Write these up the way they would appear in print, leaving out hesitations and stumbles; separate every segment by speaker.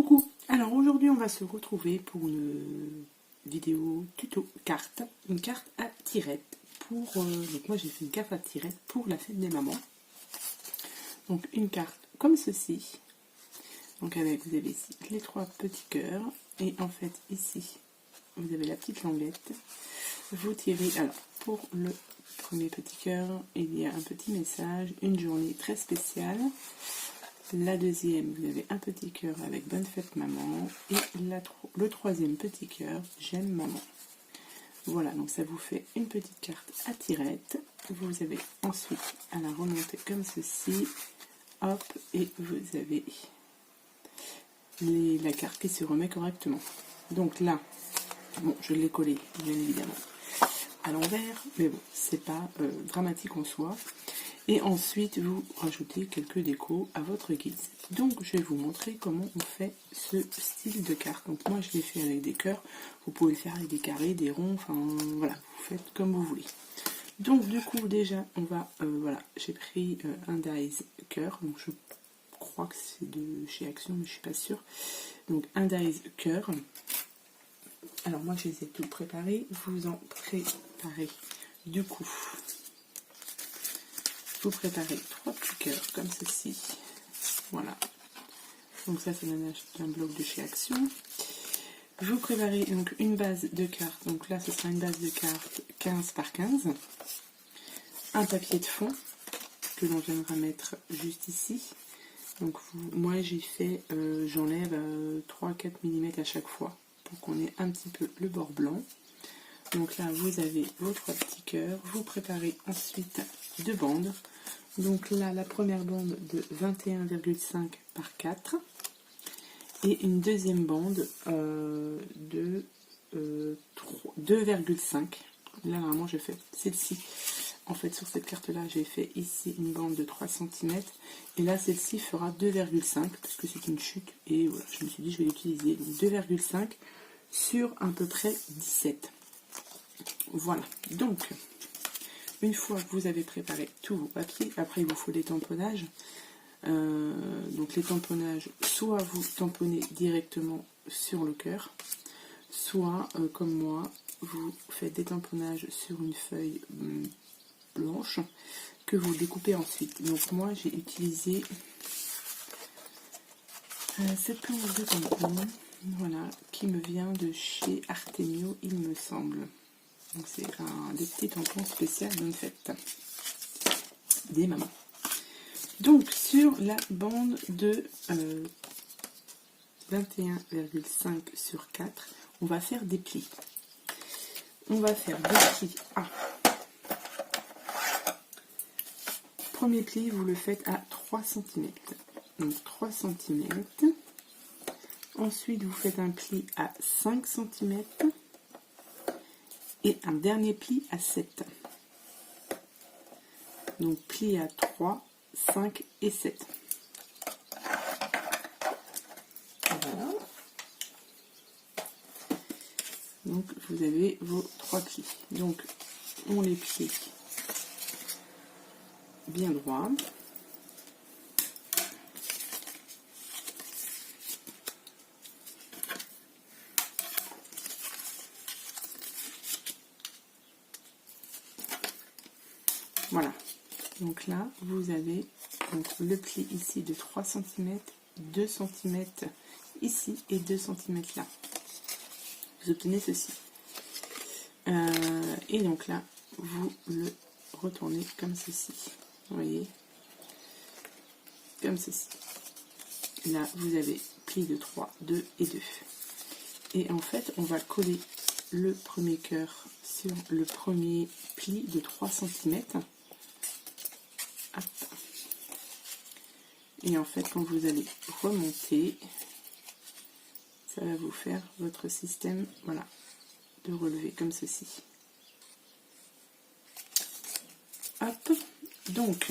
Speaker 1: Coucou, alors aujourd'hui on va se retrouver pour une vidéo tuto carte, une carte à tirettes pour, donc moi j'ai fait une carte à tirettes pour la fête des mamans, donc une carte comme ceci, donc avec, vous avez ici les trois petits cœurs, et en fait ici vous avez la petite languette, vous tirez, alors pour le premier petit cœur il y a un petit message, une journée très spéciale. La deuxième, vous avez un petit cœur avec bonne fête maman. Et le troisième petit cœur, j'aime maman. Voilà, donc ça vous fait une petite carte à tirettes. Vous avez ensuite à la remonter comme ceci. Hop, et vous avez la carte qui se remet correctement. Donc là, bon, je l'ai collé, bien évidemment, à l'envers. Mais bon, c'est pas dramatique en soi. Et ensuite, vous rajoutez quelques décos à votre guise. Donc, je vais vous montrer comment on fait ce style de carte. Donc, moi, je l'ai fait avec des cœurs. Vous pouvez le faire avec des carrés, des ronds. Enfin, voilà, vous faites comme vous voulez. Donc, du coup, déjà, on va... voilà, j'ai pris un dies cœur. Donc, je crois que c'est de chez Action, mais je suis pas sûre. Donc, un dies cœur. Alors, moi, je les ai tout préparés. Vous en préparez, du coup... Vous préparez trois petits cœurs comme ceci. Voilà. Donc ça, c'est un bloc de chez Action. Vous préparez donc une base de cartes. Donc là, ce sera une base de cartes 15 par 15. Un papier de fond que l'on viendra mettre juste ici. Donc moi, j'ai fait, j'enlève 3-4 mm à chaque fois pour qu'on ait un petit peu le bord blanc. Donc là, vous avez vos trois petits cœurs. Vous préparez ensuite deux bandes. Donc là, la première bande de 21,5 par 4 et une deuxième bande de 2,5. Là, vraiment, j'ai fait celle-ci. En fait, sur cette carte-là, j'ai fait ici une bande de 3 cm. Et là, celle-ci fera 2,5 parce que c'est une chute. Et voilà, je me suis dit, je vais l'utiliser. Donc 2,5 sur à peu près 17. Voilà. Donc... Une fois que vous avez préparé tous vos papiers, après il vous faut les tamponnages. Donc les tamponnages, soit vous tamponnez directement sur le cœur, soit comme moi, vous faites des tamponnages sur une feuille blanche que vous découpez ensuite. Donc moi j'ai utilisé cette planche de tampon, voilà, qui me vient de chez Artemio, il me semble. Donc c'est des petits tampons spéciaux d'une fête des mamans. Donc sur la bande de 21,5 sur 4, on va faire des plis. On va faire des plis à... Premier pli, vous le faites à 3 cm. Donc 3 cm. Ensuite, vous faites un pli à 5 cm. Et un dernier pli à 7. Donc pli à 3, 5 et 7. Voilà. Donc vous avez vos 3 plis. Donc on les plie bien droit. Voilà, donc là vous avez donc le pli ici de 3 cm, 2 cm ici et 2 cm là. Vous obtenez ceci. Et donc là, vous le retournez comme ceci. Vous voyez, comme ceci. Là, vous avez pli de 3, 2 et 2. Et en fait, on va coller le premier cœur sur le premier pli de 3 cm. Hop. Et en fait, quand vous allez remonter, ça va vous faire votre système, voilà, de relevé comme ceci. Hop. Donc,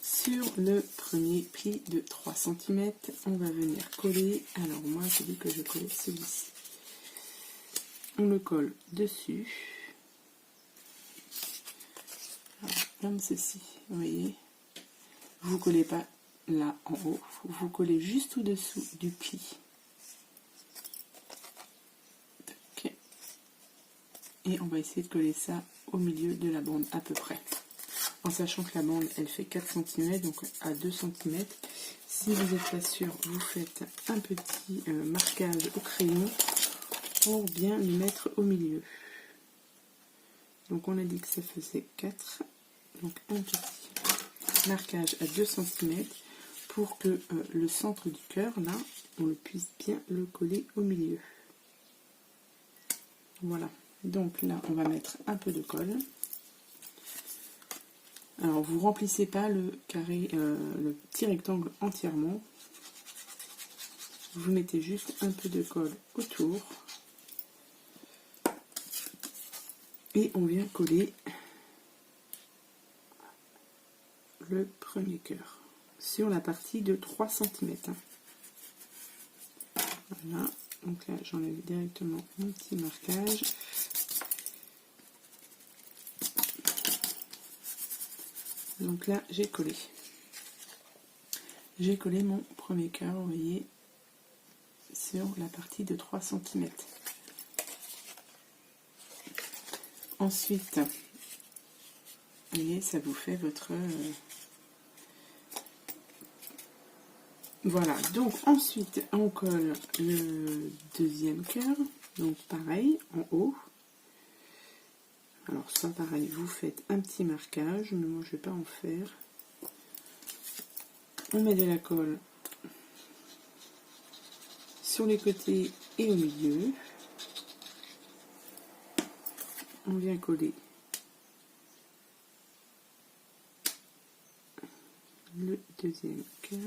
Speaker 1: sur le premier pli de 3 cm, on va venir coller. Alors moi, j'ai dit que je collais celui-ci. On le colle dessus. Comme ceci, vous voyez, vous collez pas là en haut, vous collez juste au-dessous du pli. Okay. Et on va essayer de coller ça au milieu de la bande à peu près. En sachant que la bande elle fait 4 cm, donc à 2 cm. Si vous n'êtes pas sûr, vous faites un petit marquage au crayon pour bien le mettre au milieu. Donc on a dit que ça faisait 4, donc un petit marquage à 2 cm pour que le centre du cœur, là, on le puisse bien le coller au milieu. Voilà, donc là on va mettre un peu de colle. Alors vous remplissez pas le carré, le petit rectangle entièrement. Vous mettez juste un peu de colle autour. Et on vient coller le premier cœur sur la partie de 3 cm. Voilà, donc là j'enlève directement mon petit marquage. Donc là j'ai collé. J'ai collé mon premier cœur, vous voyez, sur la partie de 3 cm. Ensuite, vous voyez, ça vous fait votre... Voilà, donc ensuite on colle le deuxième cœur, donc pareil, en haut. Alors ça pareil, vous faites un petit marquage, mais moi je ne vais pas en faire. On met de la colle sur les côtés et au milieu. On vient coller le deuxième cœur.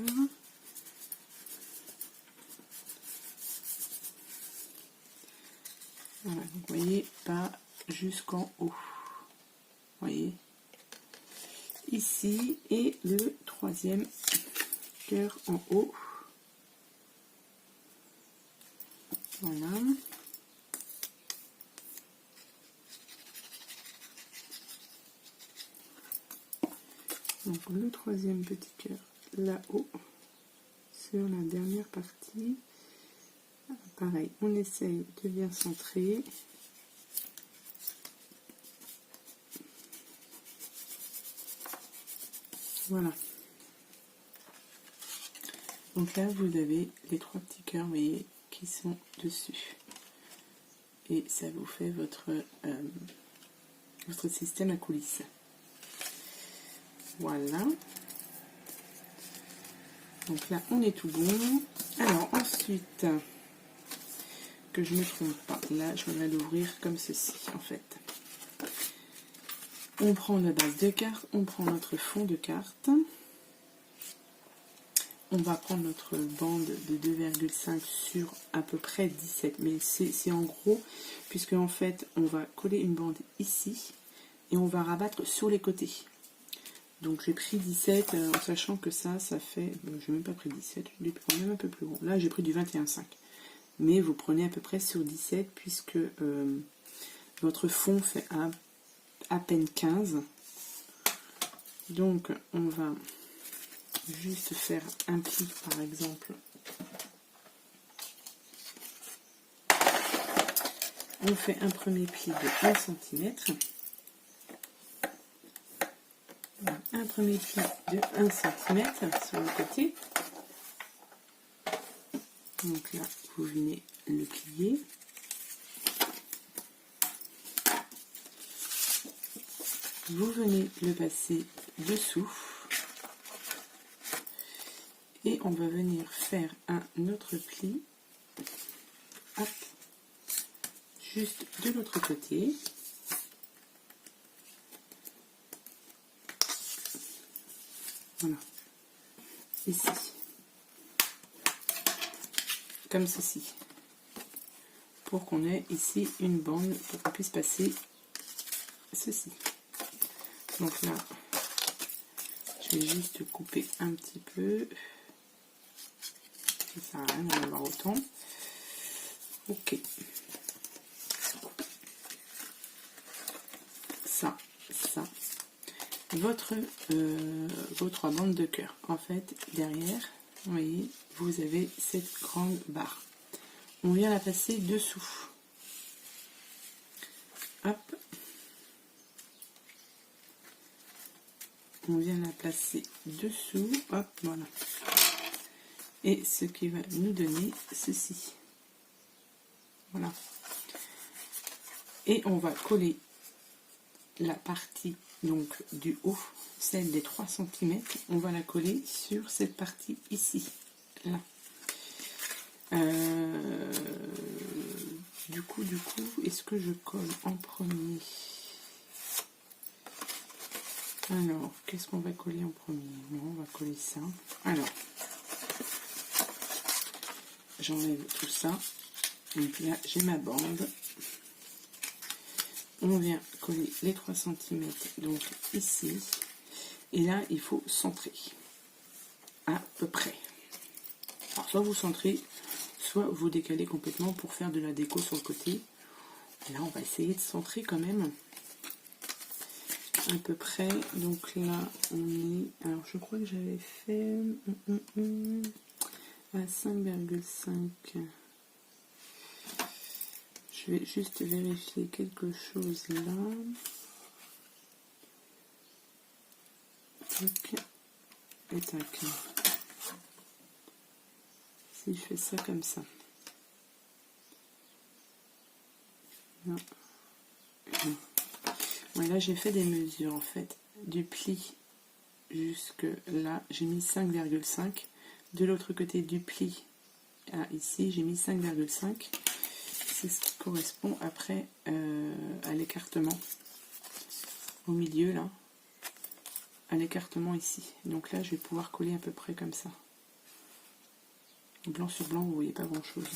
Speaker 1: Voilà, donc vous voyez, pas jusqu'en haut. Vous voyez, ici, et le troisième cœur en haut. Voilà. Donc le troisième petit cœur là-haut, sur la dernière partie. Pareil, on essaye de bien centrer. Voilà. Donc là, vous avez les 3 petits cœurs, vous voyez, qui sont dessus. Et ça vous fait votre système à coulisses. Voilà. Donc là, on est tout bon. Alors ensuite, que je ne me trompe pas, là, je vais l'ouvrir comme ceci, en fait. On prend la base de carte, on prend notre fond de carte. On va prendre notre bande de 2,5 sur à peu près 17, mais c'est en gros, puisque en fait, on va coller une bande ici, et on va rabattre sur les côtés. Donc j'ai pris 17, en sachant que ça fait, je n'ai même pas pris 17, je l'ai pris quand même un peu plus gros. Là j'ai pris du 21,5. Mais vous prenez à peu près sur 17, puisque votre fond fait à peine 15. Donc on va juste faire un pli par exemple. On fait un premier pli de 1 cm. Un premier pli de 1 cm sur le côté. Donc là, vous venez le plier. Vous venez le passer dessous. Et on va venir faire un autre pli. Hop, juste de l'autre côté. Voilà. Ici. Comme ceci. Pour qu'on ait ici une bande, pour qu'on puisse passer ceci. Donc là, je vais juste couper un petit peu. Ça sert à rien d'en avoir autant. Ok. Ça. vos 3 bandes de cœur. En fait, derrière, vous voyez, vous avez cette grande barre. On vient la passer dessous. Hop. On vient la placer dessous. Hop, voilà. Et ce qui va nous donner ceci. Voilà. Et on va coller la partie donc du haut, celle des 3 cm, on va la coller sur cette partie ici, là. Du coup, est-ce que je colle en premier? Alors, qu'est-ce qu'on va coller en premier? Non, on va coller ça. Alors, j'enlève tout ça. Donc là, j'ai ma bande. On vient coller les 3 cm, donc ici. Et là, il faut centrer. À peu près. Alors, soit vous centrez, soit vous décalez complètement pour faire de la déco sur le côté. Et là, on va essayer de centrer quand même. À peu près. Donc là, on est... Alors, je crois que j'avais fait à 5,5. Je vais juste vérifier quelque chose là. Tac. Et tac. Si je fais ça comme ça. Non. Ouais, là, j'ai fait des mesures en fait. Du pli jusque là, j'ai mis 5,5. De l'autre côté du pli à ici, j'ai mis 5,5. C'est ce qui correspond après à l'écartement au milieu là, à l'écartement ici. Donc là, je vais pouvoir coller à peu près comme ça. Blanc sur blanc, vous voyez pas grand chose.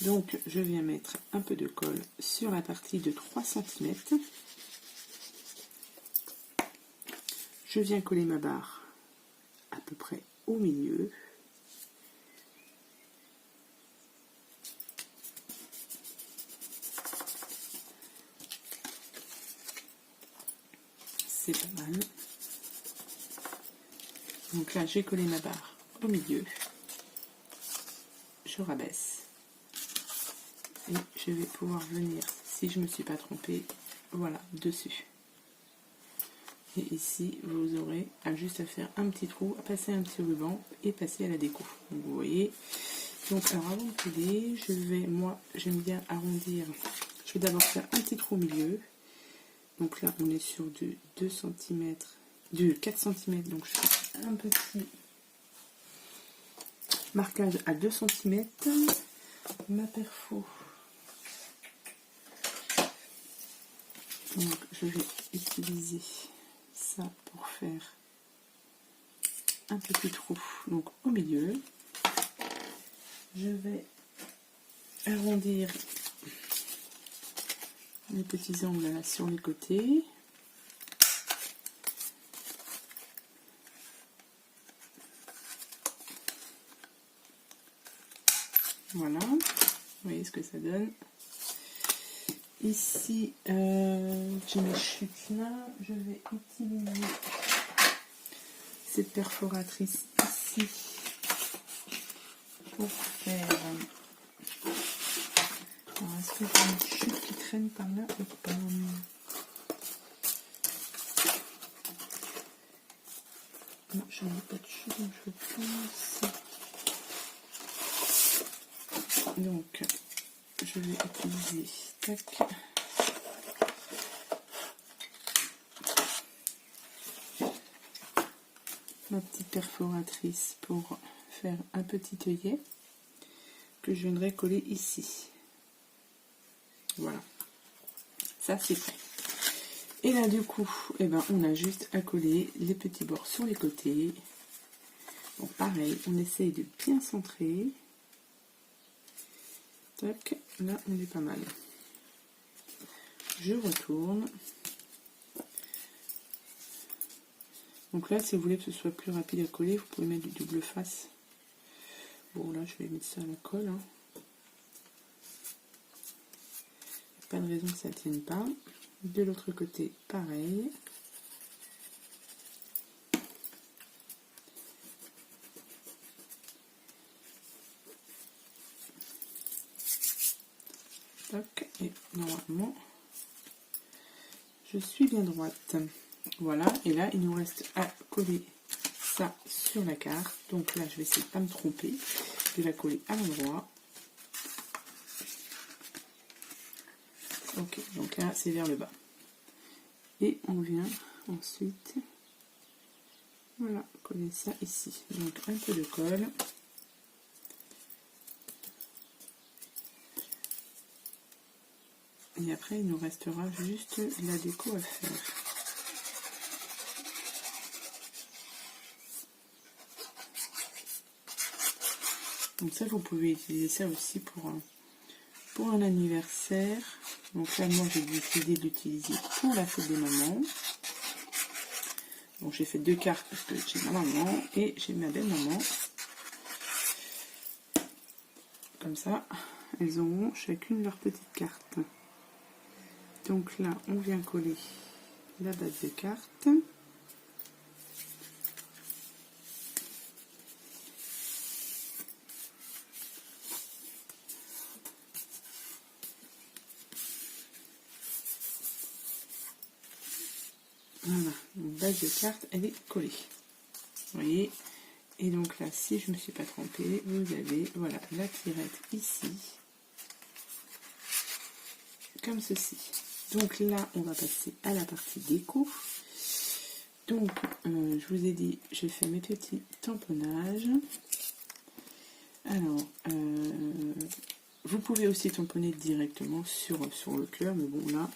Speaker 1: Donc je viens mettre un peu de colle sur la partie de 3 cm. Je viens coller ma barre à peu près au milieu. C'est pas mal. Donc là, j'ai collé ma barre au milieu. Je rabaisse. Et je vais pouvoir venir, si je ne me suis pas trompée, voilà, dessus. Et ici, vous aurez juste à faire un petit trou, à passer un petit ruban et passer à la déco. Donc vous voyez. Donc alors avant de coller, j'aime bien arrondir. Je vais d'abord faire un petit trou au milieu. Donc là, on est sur du 2 cm, du 4 cm. Donc je fais un petit marquage à 2 cm. Ma perfo. Donc je vais utiliser ça pour faire un petit trou donc au milieu. Je vais arrondir les petits angles là sur les côtés. Voilà, vous voyez ce que ça donne. Ici, j'ai mes chutes là. Je vais utiliser cette perforatrice ici pour faire. Alors, est-ce que j'ai une chute qui traîne par là ou pas? Non, je n'ai pas de chute, donc je pense. Donc, je vais utiliser tac. Ma petite perforatrice pour faire un petit œillet que je viendrai coller ici. Voilà, ça c'est prêt. Et là du coup, eh ben, on a juste à coller les petits bords sur les côtés. Bon, pareil, on essaye de bien centrer. Tac, là on est pas mal. Je retourne. Donc là, si vous voulez que ce soit plus rapide à coller, vous pouvez mettre du double face. Bon, là, je vais mettre ça à la colle. Hein. Pas de raison que ça ne tienne pas. De l'autre côté, pareil. Tac, et normalement, je suis bien droite. Voilà, et là, il nous reste à coller ça sur la carte. Donc là, je vais essayer de ne pas me tromper. Je vais la coller à l'endroit. Ok, donc là, c'est vers le bas. Et on vient ensuite, voilà, coller ça ici. Donc un peu de colle. Et après, il nous restera juste la déco à faire. Donc ça, vous pouvez utiliser ça aussi pour un anniversaire. Donc là, moi, j'ai décidé de l'utiliser pour la fête des mamans. Donc j'ai fait 2 cartes parce que j'ai ma maman et j'ai ma belle-maman. Comme ça, elles auront chacune leur petite carte. Donc là, on vient coller la base de carte. Voilà, donc base de carte, elle est collée. Vous voyez. Et donc là, si je ne me suis pas trompée, vous avez, voilà, la tirette ici. Comme ceci. Donc là, on va passer à la partie déco. Donc, je vous ai dit, je fais mes petits tamponnages. Alors, vous pouvez aussi tamponner directement sur le cœur, mais bon, là,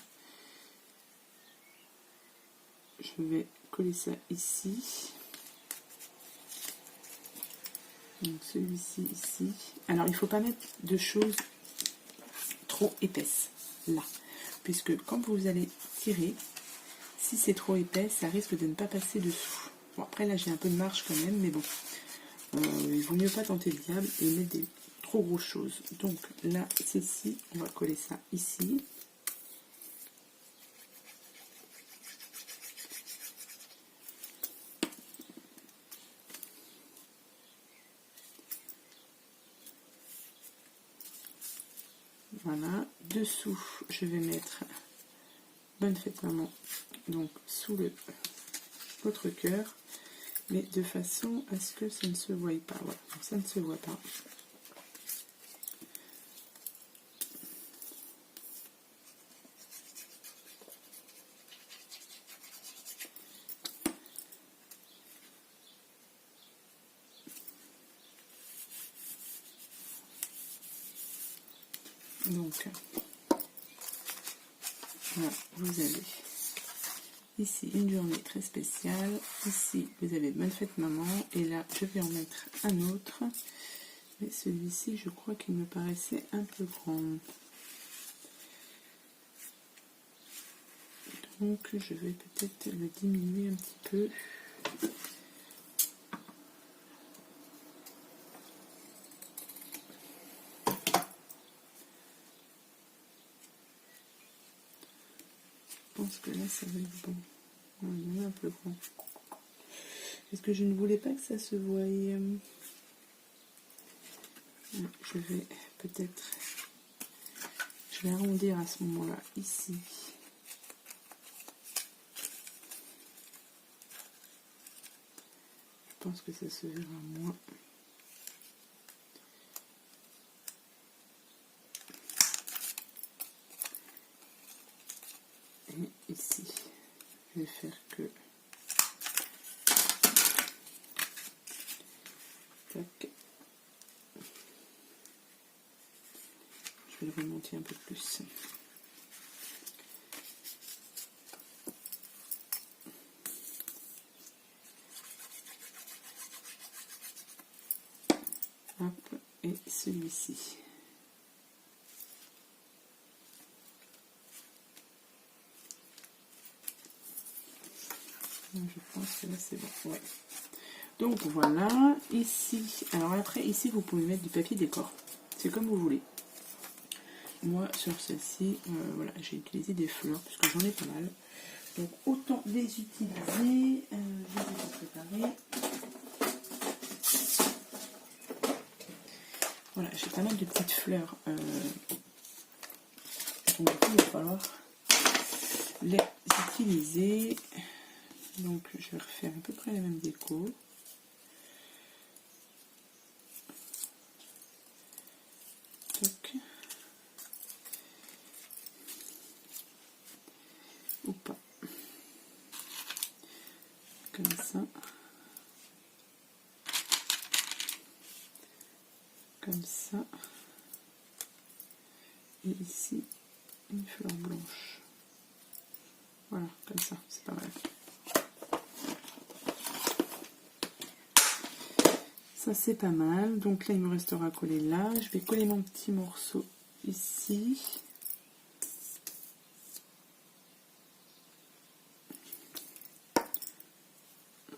Speaker 1: je vais coller ça ici. Donc, celui-ci, ici. Alors, il ne faut pas mettre de choses trop épaisses, là. Puisque quand vous allez tirer, si c'est trop épais, ça risque de ne pas passer dessous. Bon, après, là, j'ai un peu de marge quand même, mais bon. Il vaut mieux pas tenter le diable et mettre des trop grosses choses. Donc là, ceci, on va coller ça ici. Voilà. Dessous, je vais mettre Bonne fête maman, donc sous votre cœur, mais de façon à ce que ça ne se voie pas. Voilà, donc ça ne se voit pas. Donc, voilà, vous avez ici une journée très spéciale. Ici, vous avez Bonne fête maman. Et là, je vais en mettre un autre. Mais celui-ci, je crois qu'il me paraissait un peu grand. Donc, je vais peut-être le diminuer un petit peu. Je pense que là, ça va être bon. Il y en a un peu grand. Parce que je ne voulais pas que ça se voie. Je vais peut-être... Je vais arrondir à ce moment-là, ici. Je pense que ça se verra moins. Et ici, je vais faire que... Tac. Je vais le remonter un peu plus. Hop, et celui-ci. Je pense que là c'est bon. Ouais. Donc voilà, ici. Alors après, ici vous pouvez mettre du papier décor. C'est comme vous voulez. Moi sur celle-ci, voilà, j'ai utilisé des fleurs parce que j'en ai pas mal. Donc autant les utiliser. Je vais les préparer. Voilà, j'ai pas mal de petites fleurs Donc du coup, il va falloir les utiliser. Donc je vais refaire à peu près la même déco. Toc. Ou pas. Comme ça. Comme ça. Et ici, une fleur blanche. Voilà, comme ça, c'est pas mal. Ça, c'est pas mal. Donc là, il me restera à coller là. Je vais coller mon petit morceau ici.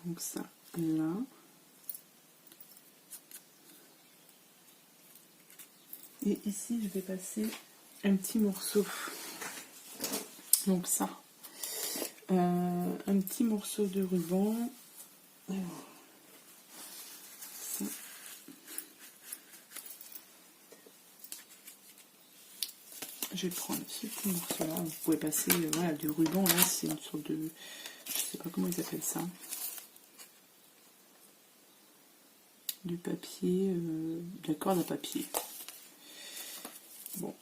Speaker 1: Donc ça, là. Et ici, je vais passer un petit morceau. Donc ça. Un petit morceau de ruban. Alors, ça. Je vais prendre ce petit morceau là. Vous pouvez passer voilà, du ruban là, c'est une sorte de. Je sais pas comment ils appellent ça. Du papier, de la corde à papier. Bon.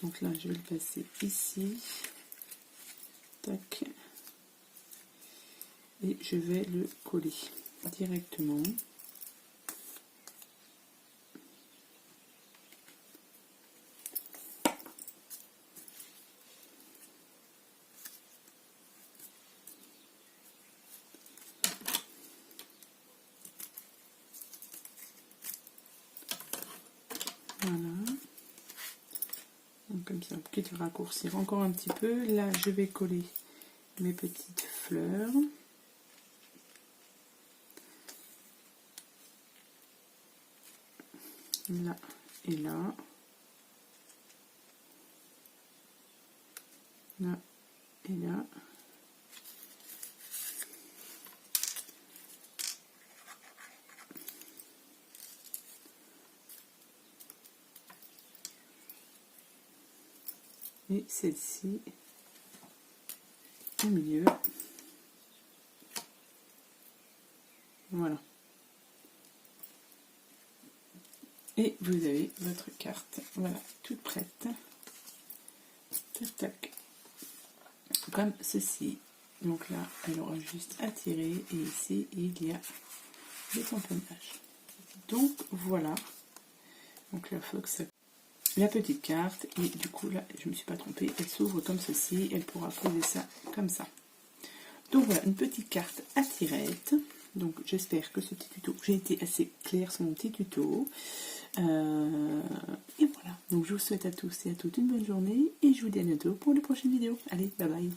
Speaker 1: Donc là, je vais le passer ici. Tac. Et je vais le coller directement. Voilà. Donc comme ça, petit raccourcir encore un petit peu. Là, je vais coller mes petites fleurs. Là et là. Là et là. Et celle-ci au milieu. Voilà. Et vous avez votre carte, voilà, toute prête. Tac, tac. Comme ceci. Donc là, elle aura juste à tirer et ici, il y a le tamponnage. Donc voilà. Donc là, il faut que ça... La petite carte, et du coup là, je ne me suis pas trompée, elle s'ouvre comme ceci, elle pourra poser ça comme ça. Donc voilà, une petite carte à tirette. Donc j'espère que ce petit tuto, j'ai été assez claire sur mon petit tuto. Et voilà, donc je vous souhaite à tous et à toutes une bonne journée et je vous dis à bientôt pour les prochaines vidéos. Allez, bye bye.